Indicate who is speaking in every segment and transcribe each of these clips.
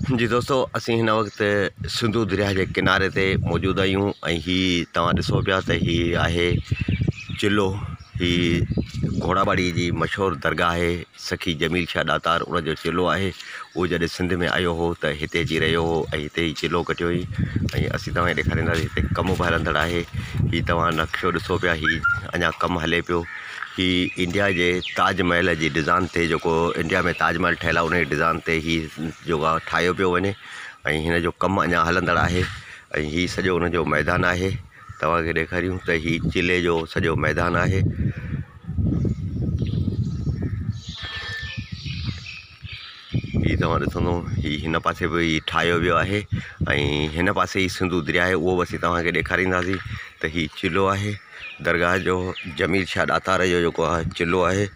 Speaker 1: जी दोस्तों, असीं हिन वक़्तु सिंधु दरिया जे किनारे ते मौजूदु आहियूं ऐं हीअ तव्हां ॾिसो पिया त हीअ आहे चिल्लो। ही घोड़ाबाड़ी जी मशहूरु दरगाह आहे, सखी जमील शाह ॾातार उनजो चिल्लो आहे। उहो जॾहिं सिंध में आयो हो त हिते अची रहियो हो ऐं हिते ई चिल्लो कटियो हुई। ऐं असीं तव्हांखे ॾेखारींदासीं हिते कमु बि हलंदड़ आहे। हीअ तव्हां नक्शो ॾिसो पिया, हीअ अञा कमु हले पियो। ही इंडिया जे ताजमहल जी डिज़ाइन ते, जेको इंडिया में ताजमहल ठहियलु आहे उन डिज़ाइन ते हीअ जेको आहे ठाहियो पियो वञे ऐं हिन जो कमु अञा हलंदड़ आहे। ऐं हीअ सॼो हुनजो मैदान आहे। तव्हांखे ॾेखारियूं त हीअ चिल्ले जो सॼो मैदान आहे। हीअ तव्हां ॾिसंदो, हीअ हिन पासे बि ठाहियो वियो आहे ऐं हिन पासे ई सिंधु दरिया आहे, उहो बि असीं तव्हांखे ॾेखारींदासीं। त हीअ चिल्लो आहे दरगाह जो, जमील शाह ॾातार जो जेको आहे चिल्लो आहे।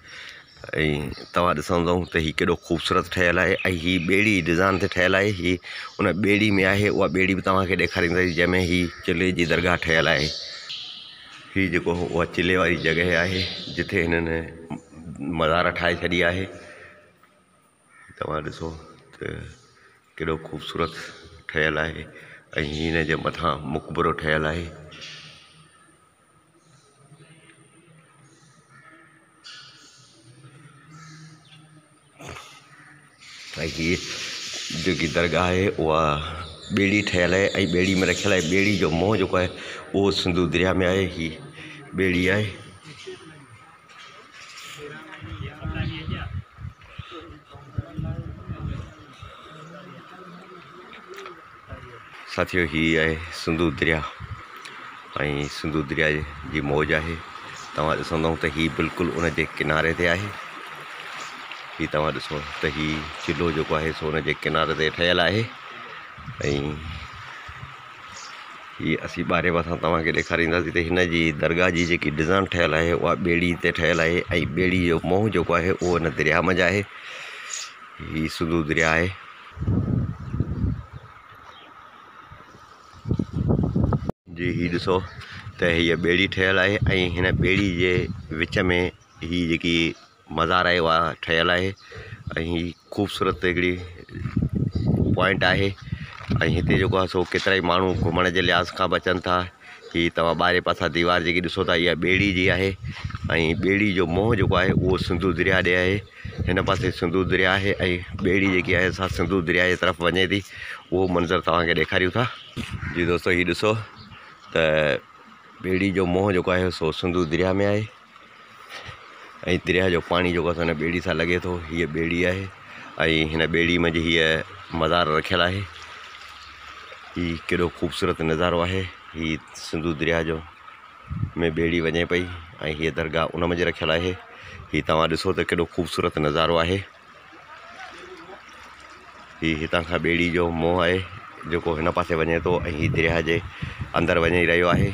Speaker 1: ऐं तव्हां ॾिसंदव त हीअ केॾो ख़ूबसूरत ठहियलु आहे ऐं हीअ ॿेड़ी डिज़ाइन ते ठहियलु आहे। हीअ उन ॿेड़ी में आहे, उहा ॿेड़ी बि तव्हांखे ॾेखारींदासीं जंहिंमें हीअ चिल्ले जी दरगाह ठहियलु आहे। हीअ जेको उहा चिल्ले वारी जॻह आहे जिथे हिननि मज़ार ठाहे छॾी आहे। तव्हां ॾिसो त केॾो ख़ूबसूरत ठहियलु आहे ऐं हिन जे मथां मक़बरो ठहियलु आहे। ऐं हीअ जेकी दरगाह आहे उहा ॿेड़ी ठहियलु आहे ऐं ॿेड़ी में रखियलु आहे। ॿेड़ी जो मुंहुं जेको आहे उहो सिंधु दरिया में आहे। हीअ ॿेड़ी आहे। साथियों, हीअ आहे सिंधु दरिया ऐं सिंधु दरिया जी मौज आहे। तव्हां ॾिसंदव त हीअ बिल्कुलु उन जे किनारे ते आहे। हीअ तव्हां ॾिसो त हीअ चिल्लो जेको आहे सो उन जे किनारे ते ठहियलु आहे। ऐं हीअ असीं ॿाहिरि पासां तव्हांखे ॾेखारींदासीं त हिन जी दरगाह जी जेकी डिज़ाइन ठहियलु आहे उहा ॿेड़ी ते ठहियलु आहे ऐं ॿेड़ी जो मुंहुं जेको आहे उहो हिन दरिया मंझि आहे। हीअ सिंधु दरिया आहे। जी हीअ ॾिसो त हीअ ॿेड़ी ठहियलु आहे ऐं हिन ॿेड़ी जे विच में हीअ जेकी मज़ार आहे उहा ठहियलु आहे ऐं हीअ ख़ूबसूरत हिकिड़ी पॉइंट आहे। ऐं हिते जेको आहे सो केतिरा ई माण्हू घुमण जे लिहाज़ खां बि अचनि था। हीअ तव्हां ॿाहिरि पासा दीवार जेकी ॾिसो था इहा ॿेड़ी जी आहे ऐं ॿेड़ी जो मुंहुं जेको आहे उहो सिंधु दरिया ॾे आहे। हिन पासे सिंधु दरिया आहे ऐं ॿेड़ी जेकी आहे असां सिंधु दरिया जे तरफ़ वञे थी, उहो मंज़र तव्हांखे ॾेखारियूं था। जी दोस्तों, हीअ ॾिसो त ॿेड़ी जो मुंहुं जेको आहे सो सिंधु दरिया में आहे ऐं दरिया जो पाणी जेको आहे हिन ॿेड़ी सां लॻे थो। हीअ ॿेड़ी आहे ऐं हिन ॿेड़ी मंझि हीअ मज़ार रखियलु आहे। हीअ केॾो ख़ूबसूरत नज़ारो आहे। हीअ सिंधु दरिया जो में ॿेड़ी वञे पई ऐं हीअ दरगाह उन मंझि रखियलु आहे। हीअ तव्हां ॾिसो त केॾो ख़ूबसूरत नज़ारो आहे। हीअ हितां खां ॿेड़ी जो मुंहुं आहे जेको हिन पासे वञे थो ऐं हीअ दरिया जे अंदरि वञी रहियो आहे।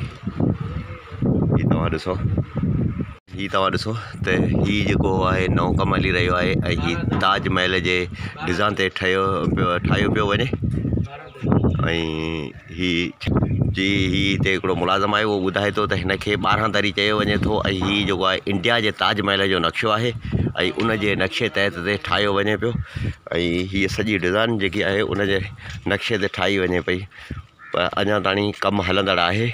Speaker 1: हीअ तव्हां ॾिसो त हीअ जेको आहे नओं कमु हली रहियो आहे ऐं हीअ ताजमहल जे डिज़ाइन ते ठाहियो पियो वञे। ऐं हीअ हिते हिकिड़ो मुलाज़िम आहे, उहो ॿुधाए थो त हिनखे 12 दरी चयो वञे थो ऐं हीअ जेको आहे इंडिया जे ताजमहल जो नक्शो आहे ऐं उन जे नक्शे तहत ते ठाहियो वञे पियो। ऐं हीअ सॼी डिज़ाइन जेकी आहे उन जे नक्शे ते ठाही वञे पई, पर अञा ताईं कमु हलंदड़ आहे।